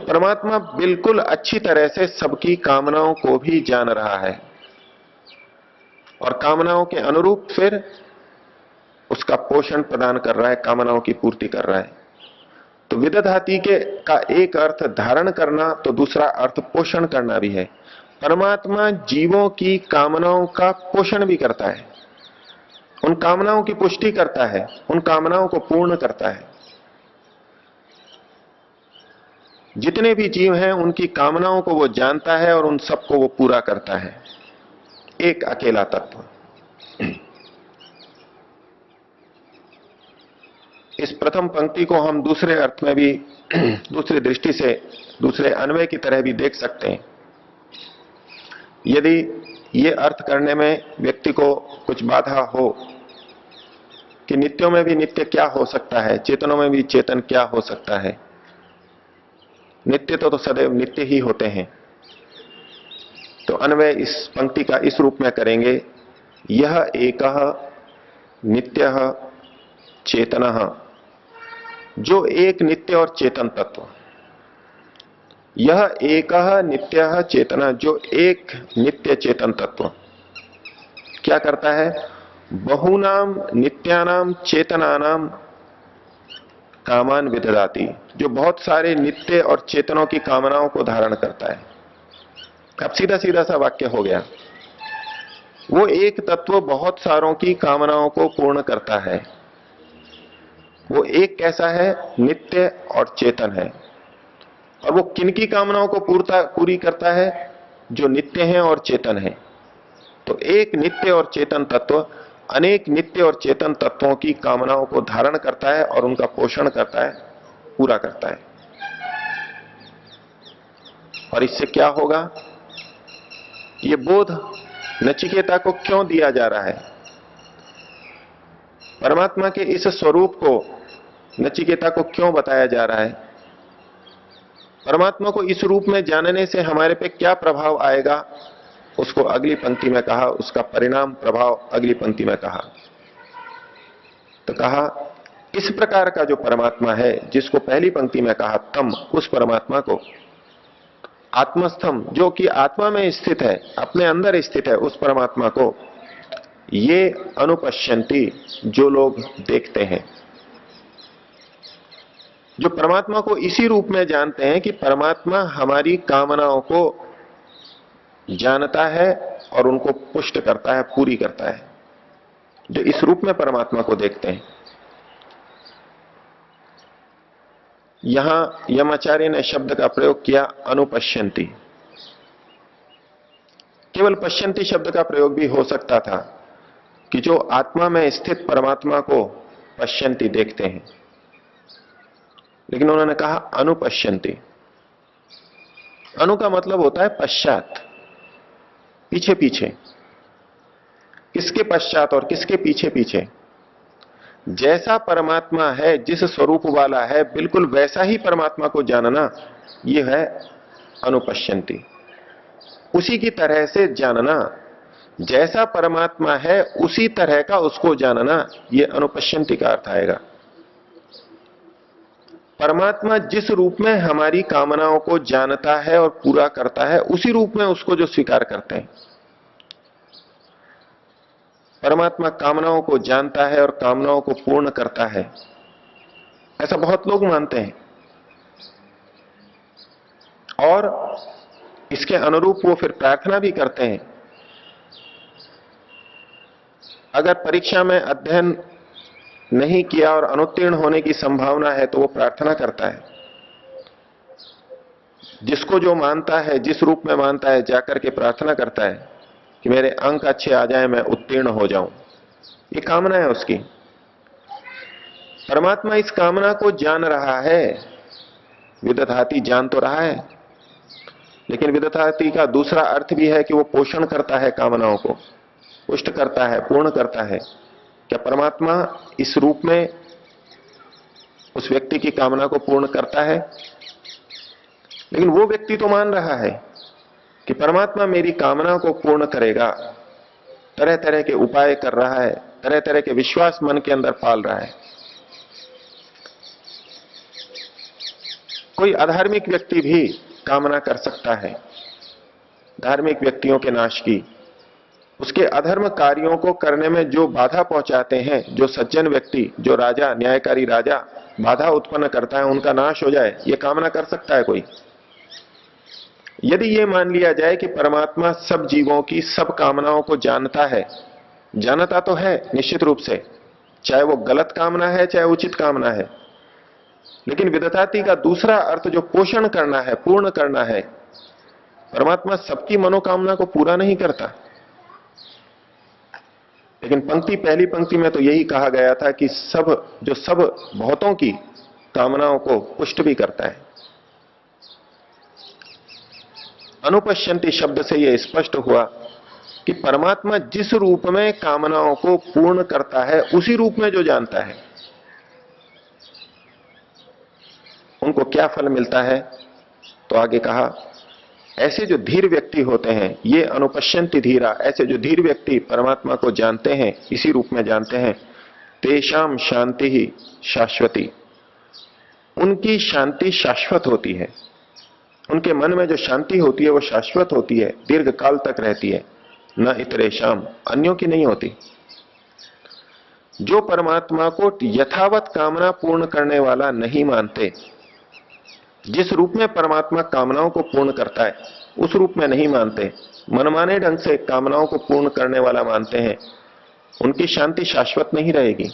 परमात्मा बिल्कुल अच्छी तरह से सबकी कामनाओं को भी जान रहा है और कामनाओं के अनुरूप फिर उसका पोषण प्रदान कर रहा है, कामनाओं की पूर्ति कर रहा है। तो विदधाति के का एक अर्थ धारण करना, तो दूसरा अर्थ पोषण करना भी है। परमात्मा जीवों की कामनाओं का पोषण भी करता है, उन कामनाओं की पुष्टि करता है, उन कामनाओं को पूर्ण करता है। जितने भी जीव हैं उनकी कामनाओं को वो जानता है और उन सबको वो पूरा करता है, एक अकेला तत्व। इस प्रथम पंक्ति को हम दूसरे अर्थ में भी, दूसरी दृष्टि से, दूसरे अन्वय की तरह भी देख सकते हैं। यदि ये अर्थ करने में व्यक्ति को कुछ बाधा हो कि नित्यों में भी नित्य क्या हो सकता है, चेतनों में भी चेतन क्या हो सकता है, नित्य तो सदैव नित्य ही होते हैं, तो अन्वय इस पंक्ति का इस रूप में करेंगे, यह एकः नित्यः चेतनः, जो एक नित्य और चेतन तत्व। यह एकः नित्यः चेतनः, जो एक नित्य चेतन तत्व क्या करता है, बहुनाम नित्यानाम चेतनानाम कामान विदधाति, जो बहुत सारे नित्य और चेतनों की कामनाओं को धारण करता है। अब सीधा सीधा सा वाक्य हो गया, वो एक तत्व बहुत सारों की कामनाओं को पूर्ण करता है। वो एक कैसा है, नित्य और चेतन है। और वो किनकी कामनाओं को पूरी करता है, जो नित्य हैं और चेतन है। तो एक नित्य और चेतन तत्व अनेक नित्य और चेतन तत्वों की कामनाओं को धारण करता है और उनका पोषण करता है, पूरा करता है। और इससे क्या होगा, ये बोध नचिकेता को क्यों दिया जा रहा है, परमात्मा के इस स्वरूप को नचिकेता को क्यों बताया जा रहा है, परमात्मा को इस रूप में जानने से हमारे पे क्या प्रभाव आएगा, उसको अगली पंक्ति में कहा, उसका परिणाम प्रभाव अगली पंक्ति में कहा। तो कहा इस प्रकार का जो परमात्मा है, जिसको पहली पंक्ति में कहा तम, उस परमात्मा को आत्मस्थम, जो कि आत्मा में स्थित है, अपने अंदर स्थित है, उस परमात्मा को ये अनुपश्यन्ति, जो लोग देखते हैं, जो परमात्मा को इसी रूप में जानते हैं कि परमात्मा हमारी कामनाओं को जानता है और उनको पुष्ट करता है, पूरी करता है, जो इस रूप में परमात्मा को देखते हैं। यहां यमाचार्य ने शब्द का प्रयोग किया अनुपश्यन्ति। केवल पश्यन्ति शब्द का प्रयोग भी हो सकता था कि जो आत्मा में स्थित परमात्मा को पश्यन्ति, देखते हैं, लेकिन उन्होंने कहा अनुपश्यन्ति। अनु का मतलब होता है पश्चात, पीछे पीछे। किसके पश्चात और किसके पीछे पीछे? जैसा परमात्मा है, जिस स्वरूप वाला है, बिल्कुल वैसा ही परमात्मा को जानना, यह है अनुपश्यन्ति। उसी की तरह से जानना, जैसा परमात्मा है उसी तरह का उसको जानना, यह अनुपश्यन्ति का अर्थ आएगा। परमात्मा जिस रूप में हमारी कामनाओं को जानता है और पूरा करता है, उसी रूप में उसको जो स्वीकार करते हैं। परमात्मा कामनाओं को जानता है और कामनाओं को पूर्ण करता है, ऐसा बहुत लोग मानते हैं। और इसके अनुरूप वो फिर प्रार्थना भी करते हैं। अगर परीक्षा में अध्ययन नहीं किया और अनुत्तीर्ण होने की संभावना है तो वो प्रार्थना करता है। जिसको जो मानता है, जिस रूप में मानता है, जाकर के प्रार्थना करता है कि मेरे अंक अच्छे आ जाएं, मैं उत्तीर्ण हो जाऊं। ये कामना है उसकी। परमात्मा इस कामना को जान रहा है, विदधाति जान तो रहा है, लेकिन विदधाति का दूसरा अर्थ भी है कि वो पोषण करता है, कामनाओं को पुष्ट करता है, पूर्ण करता है। क्या परमात्मा इस रूप में उस व्यक्ति की कामना को पूर्ण करता है? लेकिन वो व्यक्ति तो मान रहा है कि परमात्मा मेरी कामना को पूर्ण करेगा, तरह तरह के उपाय कर रहा है, तरह तरह के विश्वास मन के अंदर पाल रहा है। कोई अधार्मिक व्यक्ति भी कामना कर सकता है धार्मिक व्यक्तियों के नाश की। उसके अधर्म कार्यों को करने में जो बाधा पहुंचाते हैं, जो सज्जन व्यक्ति, जो राजा, न्यायकारी राजा बाधा उत्पन्न करता है, उनका नाश हो जाए, यह कामना कर सकता है कोई। यदि यह मान लिया जाए कि परमात्मा सब जीवों की सब कामनाओं को जानता है, जानता तो है निश्चित रूप से, चाहे वो गलत कामना है चाहे उचित कामना है, लेकिन विदधाति का दूसरा अर्थ जो पोषण करना है, पूर्ण करना है, परमात्मा सबकी मनोकामना को पूरा नहीं करता। लेकिन पहली पंक्ति में तो यही कहा गया था कि सब बहुतों की कामनाओं को पुष्ट भी करता है। अनुपश्यन्ति शब्द से यह स्पष्ट हुआ कि परमात्मा जिस रूप में कामनाओं को पूर्ण करता है, उसी रूप में जो जानता है, उनको क्या फल मिलता है। तो आगे कहा, ऐसे जो धीर व्यक्ति होते हैं, ये अनुपश्यन्ति धीरा, ऐसे जो धीर व्यक्ति परमात्मा को जानते हैं, इसी रूप में जानते हैं, तेषाम शांति ही शाश्वती, उनकी शांति शाश्वत होती है। उनके मन में जो शांति होती है वो शाश्वत होती है, दीर्घ काल तक रहती है। न इतरेशम, अन्यों की नहीं होती। जो परमात्मा को यथावत कामना पूर्ण करने वाला नहीं मानते, जिस रूप में परमात्मा कामनाओं को पूर्ण करता है उस रूप में नहीं मानते, मनमाने ढंग से कामनाओं को पूर्ण करने वाला मानते हैं, उनकी शांति शाश्वत नहीं रहेगी।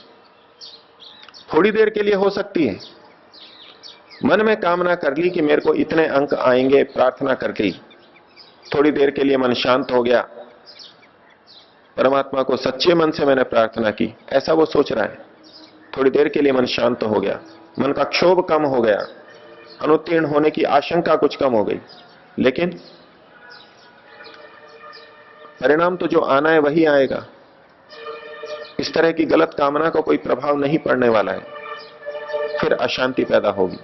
थोड़ी देर के लिए हो सकती है। मन में कामना कर ली कि मेरे को इतने अंक आएंगे, प्रार्थना कर गई, थोड़ी देर के लिए मन शांत हो गया, परमात्मा को सच्चे मन से मैंने प्रार्थना की, ऐसा वो सोच रहा है। थोड़ी देर के लिए मन शांत हो गया, मन का क्षोभ कम हो गया, अनुत्तीर्ण होने की आशंका कुछ कम हो गई, लेकिन परिणाम तो जो आना है वही आएगा। इस तरह की गलत कामना का कोई प्रभाव नहीं पड़ने वाला है, फिर अशांति पैदा होगी।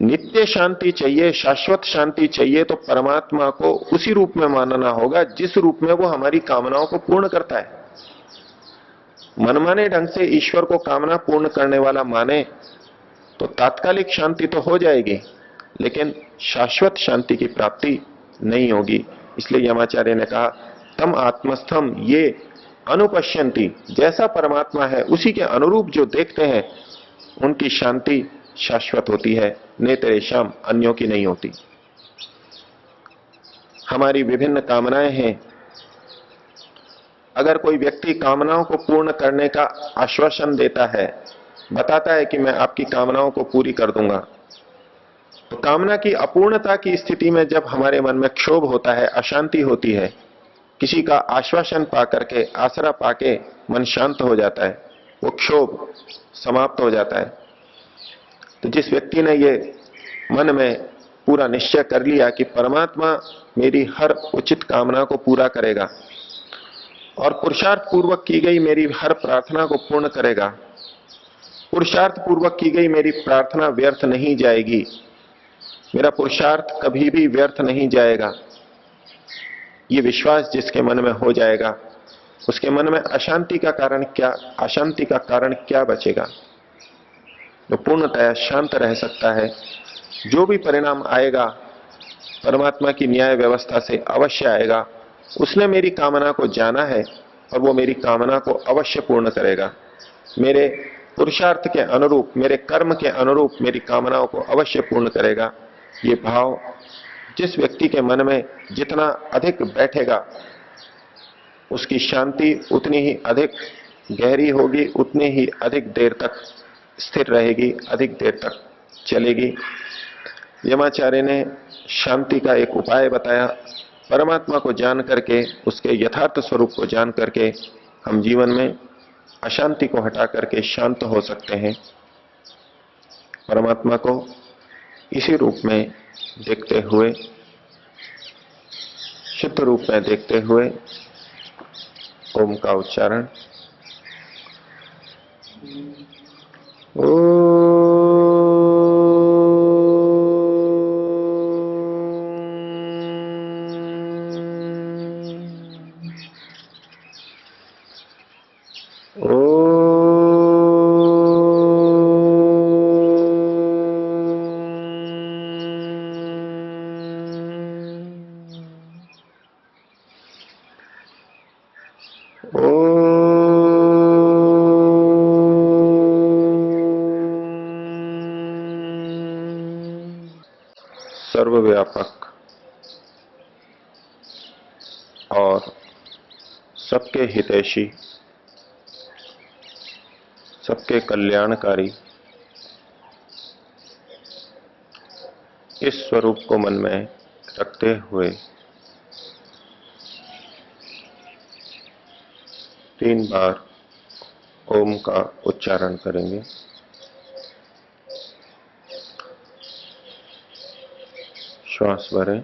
नित्य शांति चाहिए, शाश्वत शांति चाहिए, तो परमात्मा को उसी रूप में मानना होगा जिस रूप में वो हमारी कामनाओं को पूर्ण करता है। मनमाने ढंग से ईश्वर को कामना पूर्ण करने वाला माने तो तात्कालिक शांति तो हो जाएगी, लेकिन शाश्वत शांति की प्राप्ति नहीं होगी। इसलिए यमाचार्य ने कहा, तम आत्मस्थम ये अनुपश्यन्ति, जैसा परमात्मा है उसी के अनुरूप जो देखते हैं, उनकी शांति शाश्वत होती है, नेतरेशम, अन्यों की नहीं होती। हमारी विभिन्न कामनाएं हैं। अगर कोई व्यक्ति कामनाओं को पूर्ण करने का आश्वासन देता है, बताता है कि मैं आपकी कामनाओं को पूरी कर दूंगा, तो कामना की अपूर्णता की स्थिति में जब हमारे मन में क्षोभ होता है, अशांति होती है, किसी का आश्वासन पा करके, आसरा पाके मन शांत हो जाता है, वो क्षोभ समाप्त हो जाता है। तो जिस व्यक्ति ने ये मन में पूरा निश्चय कर लिया कि परमात्मा मेरी हर उचित कामना को पूरा करेगा और पुरुषार्थ पूर्वक की गई मेरी हर प्रार्थना को पूर्ण करेगा, पुरुषार्थ पूर्वक की गई मेरी प्रार्थना व्यर्थ नहीं जाएगी, मेरा पुरुषार्थ कभी भी व्यर्थ नहीं जाएगा, ये विश्वास जिसके मन में हो जाएगा, उसके मन में अशांति का कारण क्या बचेगा। जो पूर्णतया शांत रह सकता है, जो भी परिणाम आएगा परमात्मा की न्याय व्यवस्था से अवश्य आएगा। उसने मेरी कामना को जाना है, और वो मेरी कामना को अवश्य पूर्ण करेगा। मेरे पुरुषार्थ के अनुरूप, मेरे कर्म के अनुरूप मेरी कामनाओं को अवश्य पूर्ण करेगा। ये भाव जिस व्यक्ति के मन में जितना अधिक बैठेगा, उसकी शांति उतनी ही अधिक गहरी होगी, उतनी ही अधिक देर तक स्थिर रहेगी, अधिक देर तक चलेगी। यमाचार्य ने शांति का एक उपाय बताया। परमात्मा को जान करके, उसके यथार्थ स्वरूप को जान करके हम जीवन में अशांति को हटा करके शांत हो सकते हैं। परमात्मा को इसी रूप में देखते हुए, शुद्ध रूप में देखते हुए ओम का उच्चारण। सर्वव्यापक और सबके हितैषी, सबके कल्याणकारी इस स्वरूप को मन में रखते हुए 3 बार ओम का उच्चारण करेंगे। श्वास भरें।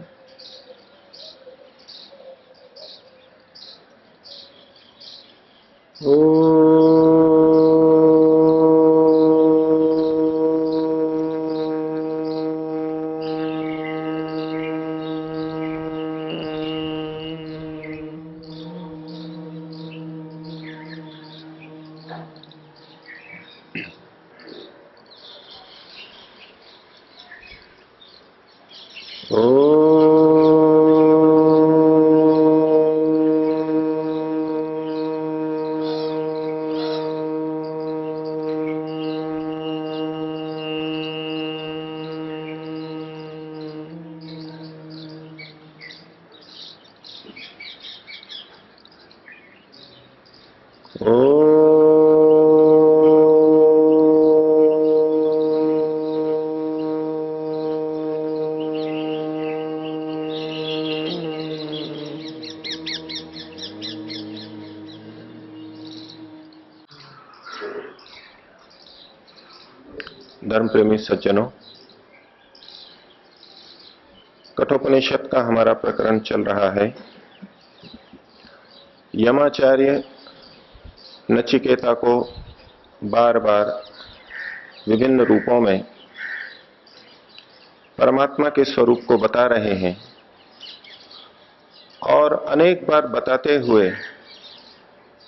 धर्म प्रेमी सज्जनों, कठोपनिषद का हमारा प्रकरण चल रहा है। यमाचार्य नचिकेता को बार बार विभिन्न रूपों में परमात्मा के स्वरूप को बता रहे हैं और अनेक बार बताते हुए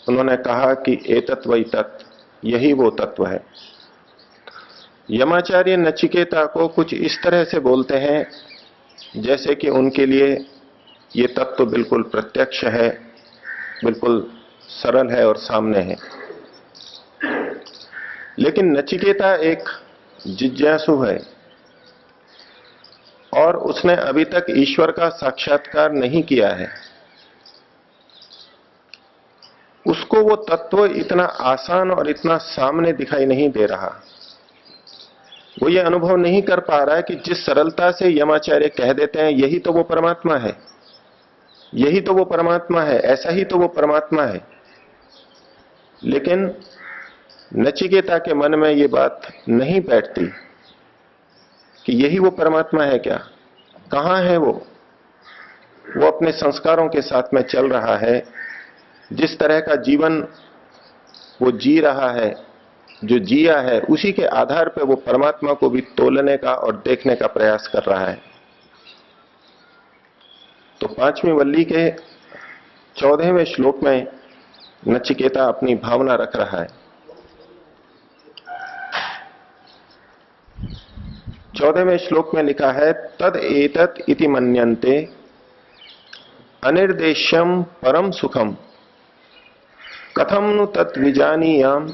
उन्होंने कहा कि एतत् वै तत्, यही वो तत्व है। यमाचार्य नचिकेता को कुछ इस तरह से बोलते हैं जैसे कि उनके लिए ये तत्व बिल्कुल प्रत्यक्ष है, बिल्कुल सरल है और सामने है। लेकिन नचिकेता एक जिज्ञासु है और उसने अभी तक ईश्वर का साक्षात्कार नहीं किया है। उसको वो तत्व इतना आसान और इतना सामने दिखाई नहीं दे रहा। वो ये अनुभव नहीं कर पा रहा है कि जिस सरलता से यमाचार्य कह देते हैं यही तो वो परमात्मा है, यही तो वो परमात्मा है, ऐसा ही तो वो परमात्मा है। लेकिन नचिकेता के मन में ये बात नहीं बैठती कि यही वो परमात्मा है क्या, कहां है वो। वो अपने संस्कारों के साथ में चल रहा है, जिस तरह का जीवन वो जी रहा है, जो जिया है, उसी के आधार पर वो परमात्मा को भी तोलने का और देखने का प्रयास कर रहा है। तो 5वीं वल्ली के 14वें श्लोक में नचिकेता अपनी भावना रख रहा है। 14वें श्लोक में लिखा है, तद एतत् इति मन्यन्ते अनिर्देश्यम परम सुखम कथम नु तत् विजानीयाम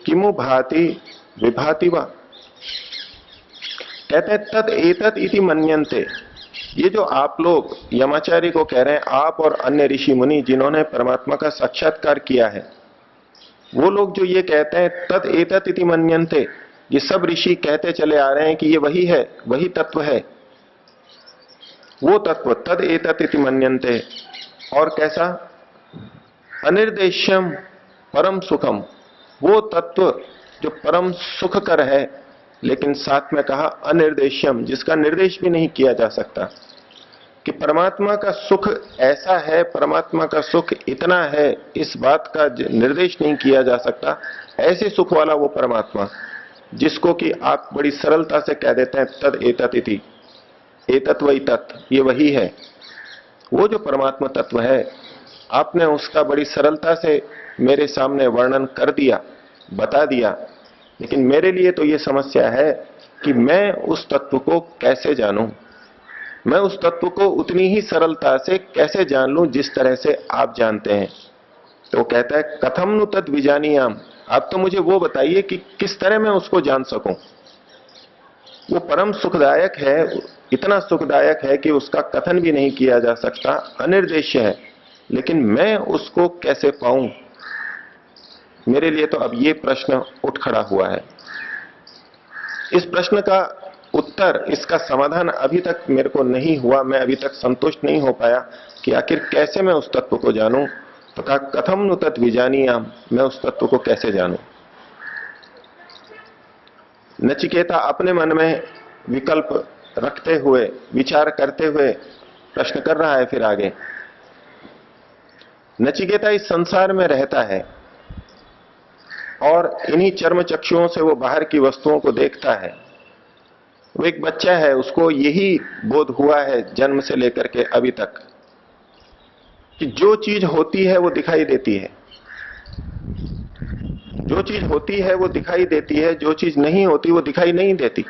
किमु भाति विभाति वा। कहते हैं तद एतत् इति मन्यन्ते। ये जो आप लोग यमाचार्य को कह रहे हैं, आप और अन्य ऋषि मुनि जिन्होंने परमात्मा का साक्षात्कार किया है, वो लोग जो ये कहते हैं तद एतत् इति मन्यन्ते, ये सब ऋषि कहते चले आ रहे हैं कि ये वही है, वही तत्व है, वो तत्व तद एतत् इति मन्यन्ते। और कैसा? अनिर्देश्यम परम सुखम, वो तत्व जो परम सुखकर है, लेकिन साथ में कहा अनिर्देश्यम, जिसका निर्देश भी नहीं किया जा सकता। कि परमात्मा का सुख ऐसा है, परमात्मा का सुख इतना है, इस बात का निर्देश नहीं किया जा सकता। ऐसे सुख वाला वो परमात्मा जिसको कि आप बड़ी सरलता से कह देते हैं तद एतत् इति, एतत् वही तत्, ये वही है। वो जो परमात्मा तत्व है, आपने उसका बड़ी सरलता से मेरे सामने वर्णन कर दिया, बता दिया, लेकिन मेरे लिए तो ये समस्या है कि मैं उस तत्व को कैसे जानूं, मैं उस तत्व को उतनी ही सरलता से कैसे जान लूं जिस तरह से आप जानते हैं। तो कहता है कथम नु तद विजानीयाम, आप तो मुझे वो बताइए कि किस तरह मैं उसको जान सकूं। वो परम सुखदायक है, इतना सुखदायक है कि उसका कथन भी नहीं किया जा सकता, अनिर्देश्य है, लेकिन मैं उसको कैसे पाऊं। मेरे लिए तो अब ये प्रश्न उठ खड़ा हुआ है। इस प्रश्न का उत्तर, इसका समाधान अभी तक मेरे को नहीं हुआ, मैं अभी तक संतुष्ट नहीं हो पाया कि आखिर कैसे मैं उस तत्व को जानूं। तो कहा कथम नु तत् विजानीयाम, मैं उस तत्व को कैसे जानूं। नचिकेता अपने मन में विकल्प रखते हुए, विचार करते हुए प्रश्न कर रहा है। फिर आगे नचिकेता इस संसार में रहता है और इन्हीं चर्म चक्षुओं से वो बाहर की वस्तुओं को देखता है। वो एक बच्चा है, उसको यही बोध हुआ है जन्म से लेकर के अभी तक कि जो चीज होती है वो दिखाई देती है, जो चीज होती है वो दिखाई देती है, जो चीज नहीं होती वो दिखाई नहीं देती।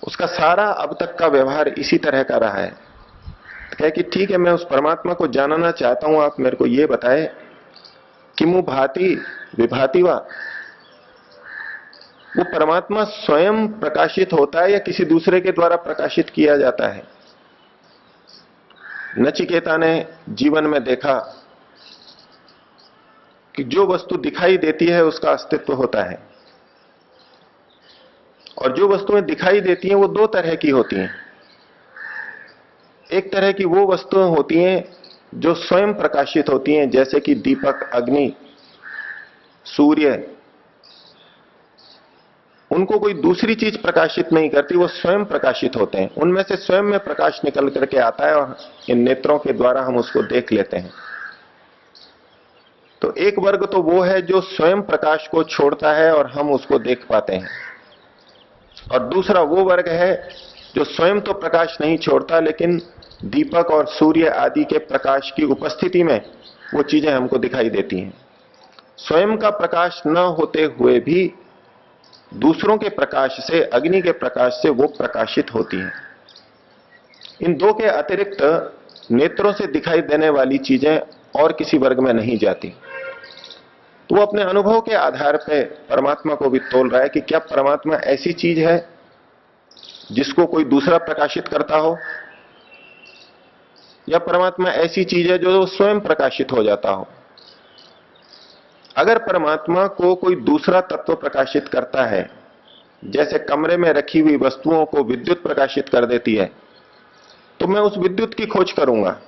उसका सारा अब तक का व्यवहार इसी तरह का रहा है। कहे कि ठीक है, मैं उस परमात्मा को जानना चाहता हूं, आप मेरे को ये बताए किमु भाति विभाति वा। वो परमात्मा स्वयं प्रकाशित होता है या किसी दूसरे के द्वारा प्रकाशित किया जाता है। नचिकेता ने जीवन में देखा कि जो वस्तु दिखाई देती है उसका अस्तित्व होता है, और जो वस्तुएं दिखाई देती हैं वो दो तरह की होती हैं। एक तरह की वो वस्तुएं होती हैं जो स्वयं प्रकाशित होती हैं, जैसे कि दीपक, अग्नि, सूर्य। उनको कोई दूसरी चीज प्रकाशित नहीं करती, वो स्वयं प्रकाशित होते हैं। उनमें से स्वयं में प्रकाश निकल करके आता है और इन नेत्रों के द्वारा हम उसको देख लेते हैं। तो एक वर्ग तो वो है जो स्वयं प्रकाश को छोड़ता है और हम उसको देख पाते हैं, और दूसरा वो वर्ग है जो स्वयं तो प्रकाश नहीं छोड़ता, लेकिन दीपक और सूर्य आदि के प्रकाश की उपस्थिति में वो चीजें हमको दिखाई देती हैं। स्वयं का प्रकाश न होते हुए भी दूसरों के प्रकाश से, अग्नि के प्रकाश से वो प्रकाशित होती हैं। इन दो के अतिरिक्त नेत्रों से दिखाई देने वाली चीजें और किसी वर्ग में नहीं जाती। तो वो अपने अनुभव के आधार पर परमात्मा को भी तोल रहा है कि क्या परमात्मा ऐसी चीज है जिसको कोई दूसरा प्रकाशित करता हो, या परमात्मा ऐसी चीज है जो स्वयं प्रकाशित हो जाता हो। अगर परमात्मा को कोई दूसरा तत्व प्रकाशित करता है, जैसे कमरे में रखी हुई वस्तुओं को विद्युत प्रकाशित कर देती है, तो मैं उस विद्युत की खोज करूंगा,